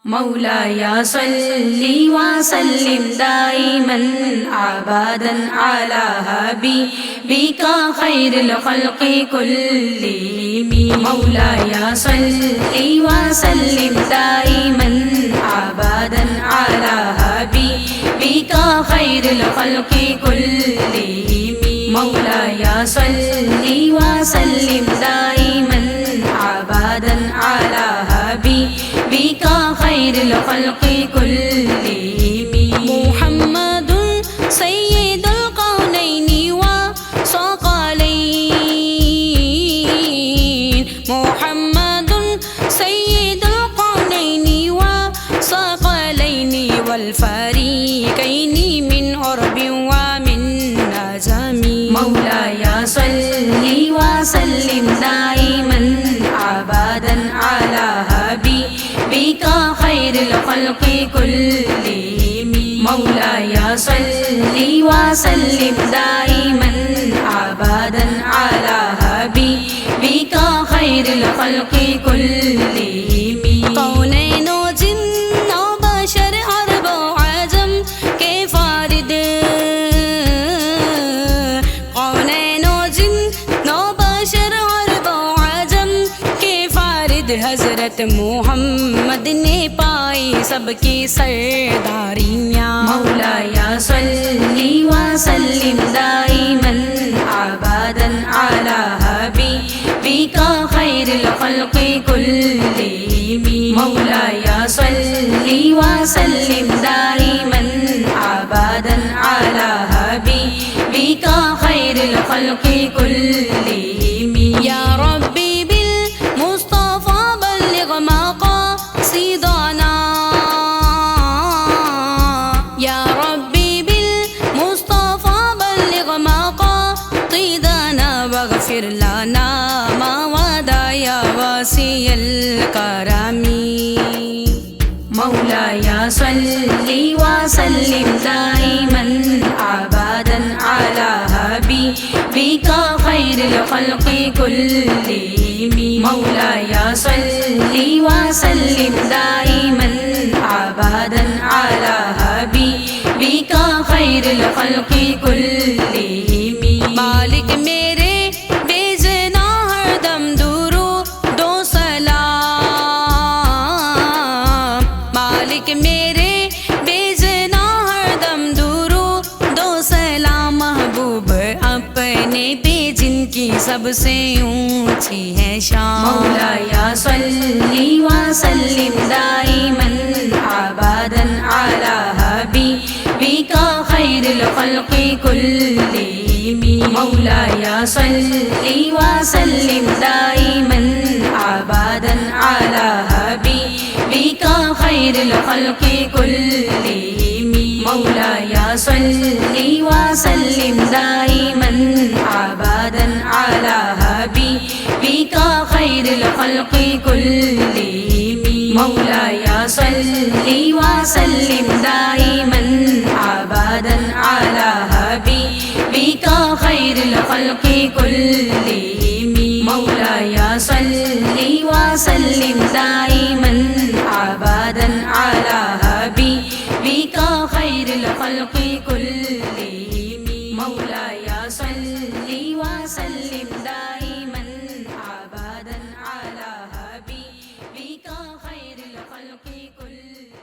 मौलाया सल्ली व सल्लिम दाइमन अबदन अला हबीबिका खैरुल खल्क़ि कुल्लिहिम। मौलाया सल्ली व सल्लिम दाइमन अबदन अला हबीबिका खैरुल खल्क़ि कुल्लिहिम। मौलाया सल्ली व सल्लिम दाइमन अबदन अला हबीबिका खैरुल खल्क़ि कुल्लिहिम। मुहम्मदुन सय्यिदुल कौनैनि व सकलैन। मुहम्मदुन सय्यिदुल कौनैनि व सकलैनि वल फरीक़ैनि मिन उर्बिन व मिन नजमी। मौलाया सल्ली व सल्लिम दाइमन अबदन अला हबीबिका खैरुल खल्क़ि कुल्लिहिम। मौलाया सल्ली व सल्लिम दाइमन अबदन अला हबीबिका खैरुल खल्क़ि कुल्लिहिम। कौनैन व जिन्न व बशर अरब व अजम के फारिद। कौनैन व जिन्न व बशर अरब व अजम के फारिद हज़रत मोहम्मद ने पाई सबकी सरदारियाँ। मौलाया सल्ली व सल्लिम दाइमन अबदन अला हबीबिका खैरुल खल्क़ि कुल्लिहिम। मौलाया सल्ली व सल्लिम दाइमन अबदन अला हबीबिका खैरुल खल्क़ि कुल्लिहिम। या रब्बी बिल मुस्तफ़ा बल्लिग़ मक़ासिदना। या रब्बी बिल मुस्तफ़ा बल्लिग़ मक़ासिदना वग़फ़िर लना मा वदा या वासिअल करमी। मौलाया सल्ली व सल्लिम दाइमन अबदन अला हबीबिका खैरुल खल्क़ि कुल्लिहिम। मौलाया सल्ली व सल्लिम दाइमन अबदन अला हबीबिका खैरुल खल्क़ि कुल्लिहिम। मालिक मेरे बेजना हरदम दुरूदो सलाम। मालिक मेरे बेजना हरदम दुरूदो सलाम। महबूब अपने पे जिनकी सबसे ऊंची है शान। मौलाया सल्ली व सल्लिम दाइमन अबदन अला हबीबिका खैरुल खल्क़ि कुल्लिहिम। मौलाया सल्ली व सल्लिम दाइमन अबदन अला हबीबिका खैरुल खल्क़ि कुल्लिहिम। मौलाया सल्ली व सल्लिम दाइमन अबदन अला हबीबिका खैरुल खल्क़ि कुल्लिहिम। मौलाया सल्ली व सल्लिम दाइमन अबदन अला हबीबिका खैरुल खल्क़ि कुल्लिहिम। मौलाया सल्ली व सल्लिम दाइमन